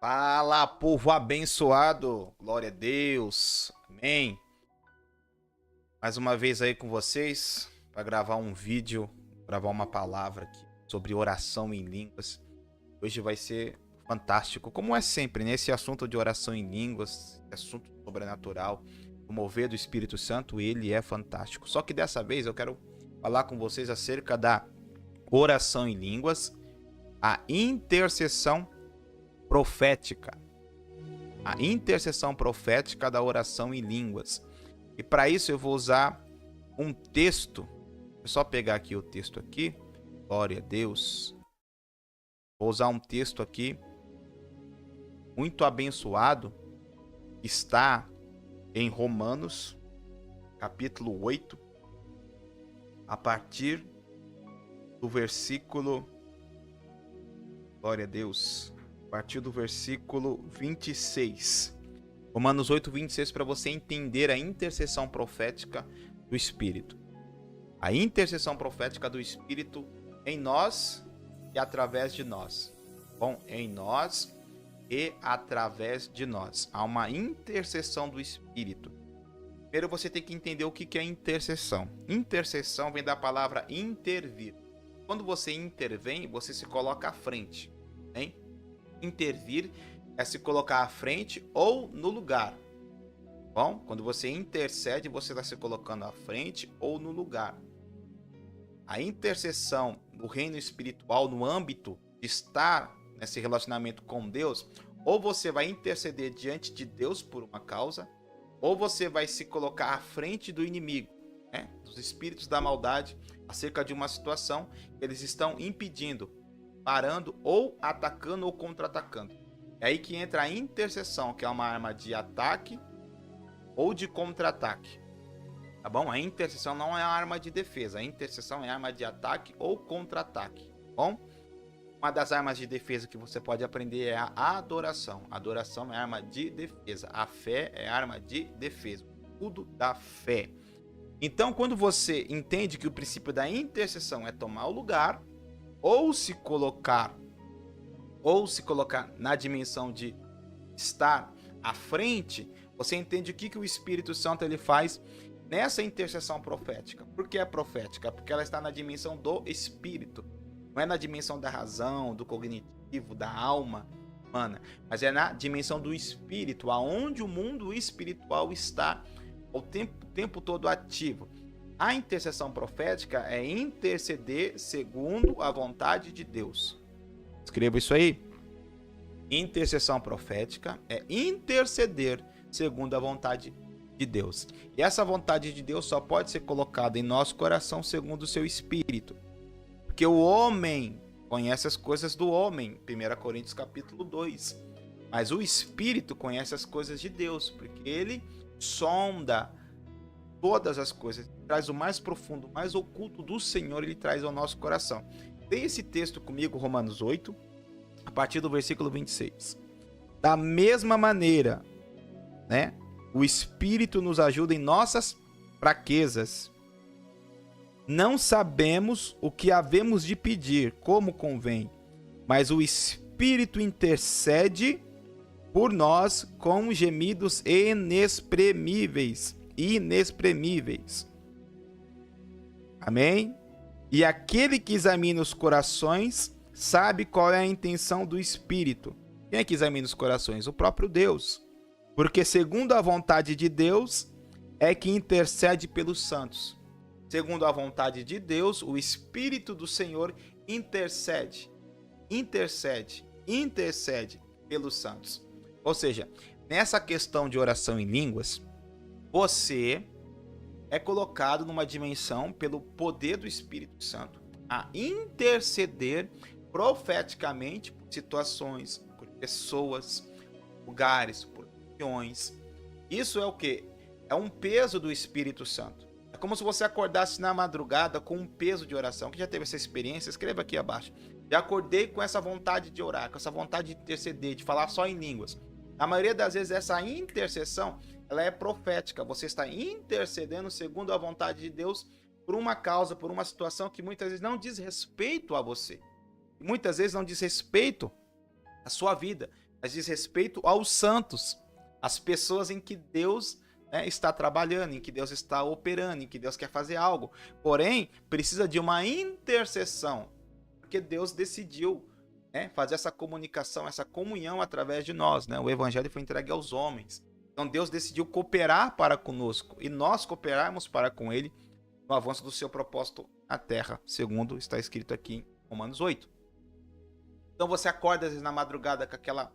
Fala, povo abençoado. Glória a Deus. Amém. Mais uma vez aí com vocês para gravar um vídeo, gravar uma palavra aqui sobre oração em línguas. Hoje vai ser fantástico, como é sempre, nesse assunto de oração em línguas, assunto sobrenatural, o mover do Espírito Santo, ele é fantástico. Só que dessa vez eu quero falar com vocês acerca da oração em línguas, a intercessão profética. A intercessão profética da oração em línguas. E para isso eu vou usar um texto. É só pegar aqui o texto aqui. Glória a Deus. Vou usar um texto aqui muito abençoado. Está em Romanos, capítulo 8, a partir do versículo... Glória a Deus. A partir do versículo 26. Romanos 8, 26, para você entender a intercessão profética do Espírito. A intercessão profética do Espírito em nós e através de nós. Bom, em nós e através de nós. Há uma intercessão do Espírito. Primeiro você tem que entender o que é intercessão. Intercessão vem da palavra intervir. Quando você intervém, você se coloca à frente, hein? Intervir é se colocar à frente ou no lugar. Bom, quando você intercede, você está se colocando à frente ou no lugar. A intercessão no reino espiritual, no âmbito de estar nesse relacionamento com Deus, ou você vai interceder diante de Deus por uma causa, ou você vai se colocar à frente do inimigo, né, dos espíritos da maldade, acerca de uma situação que eles estão impedindo, parando ou atacando ou contra-atacando. É aí que entra a intercessão, que é uma arma de ataque ou de contra-ataque. Tá bom? A intercessão não é uma arma de defesa. A intercessão é arma de ataque ou contra-ataque. Tá bom? Uma das armas de defesa que você pode aprender é a adoração. A adoração é arma de defesa. A fé é arma de defesa. Tudo da fé. Então, quando você entende que o princípio da intercessão é tomar o lugar, ou se colocar na dimensão de estar à frente, você entende o que o Espírito Santo ele faz nessa intercessão profética. Por que é profética? Porque ela está na dimensão do Espírito. Não é na dimensão da razão, do cognitivo, da alma humana, mas é na dimensão do Espírito, aonde o mundo espiritual está o tempo todo ativo. A intercessão profética é interceder segundo a vontade de Deus. Escreva isso aí. Intercessão profética é interceder segundo a vontade de Deus. E essa vontade de Deus só pode ser colocada em nosso coração segundo o seu espírito. Porque o homem conhece as coisas do homem, 1 Coríntios capítulo 2. Mas o espírito conhece as coisas de Deus, porque ele sonda todas as coisas, traz o mais profundo, o mais oculto do Senhor, ele traz ao nosso coração. Tem esse texto comigo, Romanos 8, a partir do versículo 26. Da mesma maneira, né, o Espírito nos ajuda em nossas fraquezas. Não sabemos o que havemos de pedir, como convém, mas o Espírito intercede por nós com gemidos inexprimíveis. Amém? E aquele que examina os corações sabe qual é a intenção do Espírito. Quem é que examina os corações? O próprio Deus. Porque segundo a vontade de Deus é que intercede pelos santos. Segundo a vontade de Deus, o Espírito do Senhor intercede pelos santos. Ou seja, nessa questão de oração em línguas, você é colocado numa dimensão pelo poder do Espírito Santo a interceder profeticamente por situações, por pessoas, lugares, por regiões. Isso é o quê? É um peso do Espírito Santo. É como se você acordasse na madrugada com um peso de oração. Quem já teve essa experiência, escreva aqui abaixo. Já acordei com essa vontade de orar, com essa vontade de interceder, de falar só em línguas. Na maioria das vezes, essa intercessão, ela é profética. Você está intercedendo segundo a vontade de Deus por uma causa, por uma situação que muitas vezes não diz respeito a você. Muitas vezes não diz respeito à sua vida. mas diz respeito aos santos, as pessoas em que Deus, né, está trabalhando, em que Deus está operando, em que Deus quer fazer algo. Porém, precisa de uma intercessão, porque Deus decidiu, né, fazer essa comunicação, essa comunhão através de nós. Né? O evangelho foi entregue aos homens. Então Deus decidiu cooperar para conosco e nós cooperarmos para com Ele no avanço do seu propósito na terra, segundo está escrito aqui em Romanos 8. Então você acorda às vezes na madrugada com aquela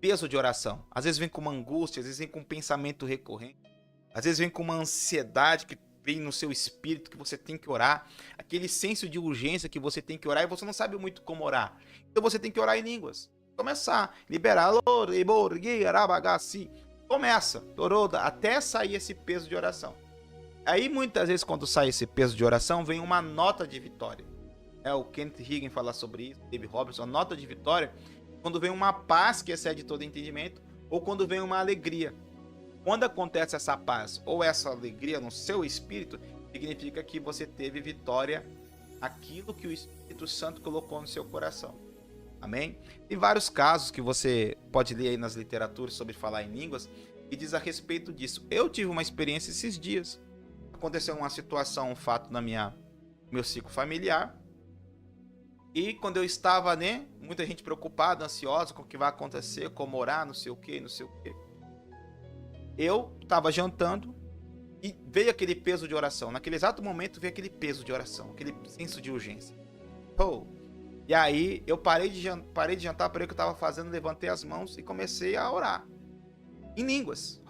peso de oração. Às vezes vem com uma angústia, às vezes vem com um pensamento recorrente, às vezes vem com uma ansiedade que vem no seu espírito que você tem que orar, aquele senso de urgência que você tem que orar e você não sabe muito como orar. Então você tem que orar em línguas. Começar, liberar, começa, até sair esse peso de oração. Aí muitas vezes quando sai esse peso de oração vem uma nota de vitória. O Kenneth Hagin fala sobre isso, David Robertson, a nota de vitória, quando vem uma paz que excede todo entendimento, ou quando vem uma alegria. Quando acontece essa paz ou essa alegria no seu espírito, significa que você teve vitória naquilo que o Espírito Santo colocou no seu coração. Amém? Tem vários casos que você pode ler aí nas literaturas sobre falar em línguas e diz a respeito disso. Eu tive uma experiência esses dias. Aconteceu uma situação, um fato na meu ciclo familiar. E quando eu estava, né, muita gente preocupada, ansiosa com o que vai acontecer, como orar, não sei o que, não sei o que. Eu estava jantando e veio aquele peso de oração. Naquele exato momento veio aquele peso de oração, aquele senso de urgência. E aí eu parei de jantar, parei o que eu estava fazendo, levantei as mãos e comecei a orar. Em línguas.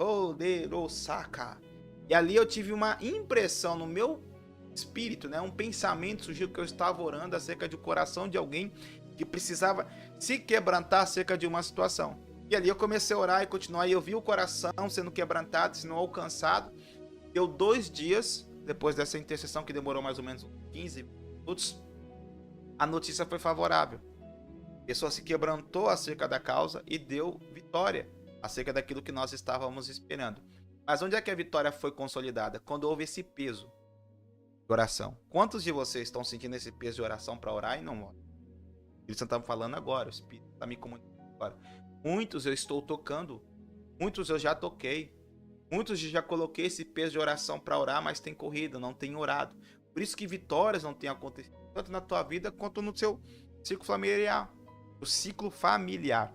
E ali eu tive uma impressão no meu espírito, né? Um pensamento surgiu que eu estava orando acerca do coração de alguém que precisava se quebrantar acerca de uma situação. E ali eu comecei a orar e continuar, e eu vi o coração sendo quebrantado, sendo alcançado. Deu 2 dias, depois dessa intercessão que demorou mais ou menos 15 minutos, a notícia foi favorável. A pessoa se quebrantou acerca da causa e deu vitória acerca daquilo que nós estávamos esperando. Mas onde é que a vitória foi consolidada? Quando houve esse peso de oração. Quantos de vocês estão sentindo esse peso de oração para orar e não oram? O Espírito Santo está me falando agora, o Espírito está me comunicando agora. Muitos eu estou tocando, muitos eu já toquei, muitos já coloquei esse peso de oração para orar, mas tem corrido, não tem orado. Por isso que vitórias não têm acontecido, tanto na tua vida quanto no seu ciclo familiar. O ciclo familiar.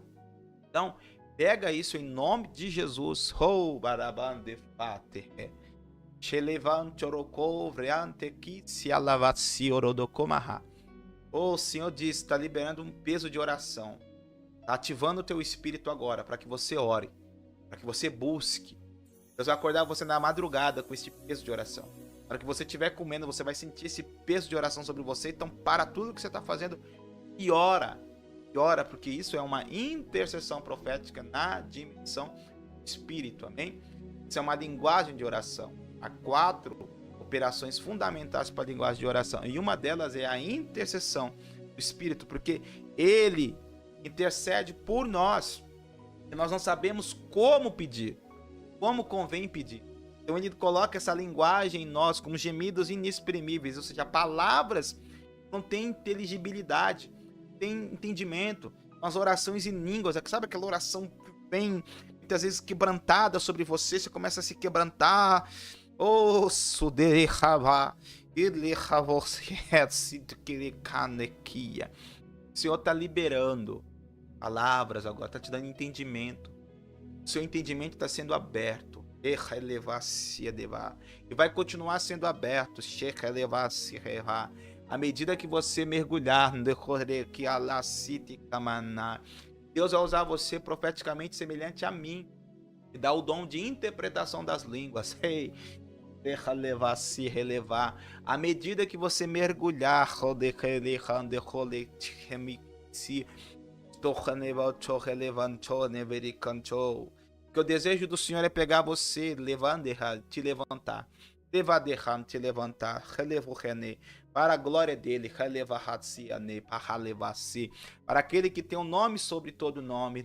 Então, pega isso em nome de Jesus. O Senhor diz, está liberando um peso de oração. Está ativando o teu espírito agora, para que você ore, para que você busque. Deus vai acordar você na madrugada com esse peso de oração. Para que você estiver comendo, você vai sentir esse peso de oração sobre você. Então, para tudo que você está fazendo e ora. E ora, porque isso é uma intercessão profética na dimensão do espírito, amém? Isso é uma linguagem de oração. Há 4 operações fundamentais para a linguagem de oração. E uma delas é a intercessão do espírito, porque ele intercede por nós. E nós não sabemos como pedir, como convém pedir. Então ele coloca essa linguagem em nós como gemidos inexprimíveis, ou seja, palavras não têm inteligibilidade, tem entendimento. As orações em línguas, sabe aquela oração que vem muitas vezes quebrantada sobre você, você começa a se quebrantar. O Senhor está liberando palavras agora, está te dando entendimento. O seu entendimento está sendo aberto. E vai continuar sendo aberto. À medida que você mergulhar, Deus vai usar você profeticamente semelhante a mim e dá o dom de interpretação das línguas. Relevar. À medida que você mergulhar, que o desejo do Senhor é pegar você, te levantar, para a glória dele, para aquele que tem um nome sobre todo nome,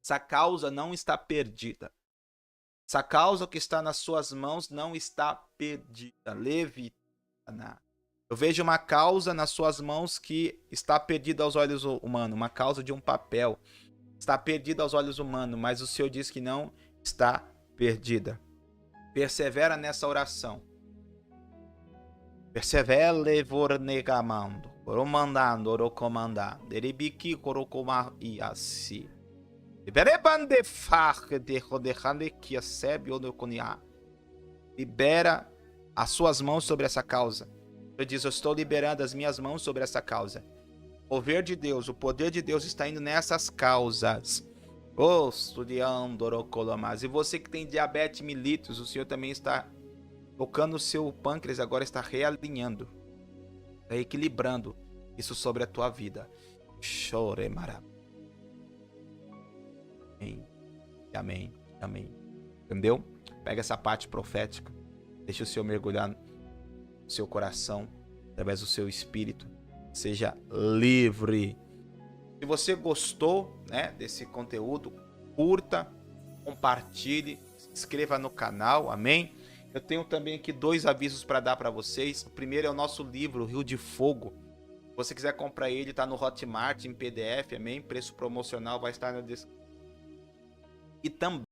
essa causa não está perdida. Essa causa que está nas suas mãos não está perdida. Levitana. Eu vejo uma causa nas suas mãos que está perdida aos olhos humanos. Uma causa de um papel. Está perdida aos olhos humanos, mas o Senhor diz que não está perdida. Persevera nessa oração. Persevere vornegamando. Oromandando, orocomandando. Eribiki, corocomar e assim. Libera as suas mãos sobre essa causa. Ele diz: eu estou liberando as minhas mãos sobre essa causa. O mover de Deus, o poder de Deus está indo nessas causas. E você que tem diabetes mellitus, o Senhor também está tocando o seu pâncreas, agora está realinhando, está equilibrando isso sobre a tua vida. Choremara. Amém. Amém. Amém. Entendeu? Pega essa parte profética. Deixa o Senhor mergulhar no seu coração, através do seu espírito. Seja livre. Se você gostou, né, desse conteúdo, curta, compartilhe, se inscreva no canal. Amém? Eu tenho também aqui 2 avisos para dar para vocês. O primeiro é o nosso livro, Rio de Fogo. Se você quiser comprar ele, está no Hotmart, em PDF. Amém? Preço promocional vai estar na descrição. E também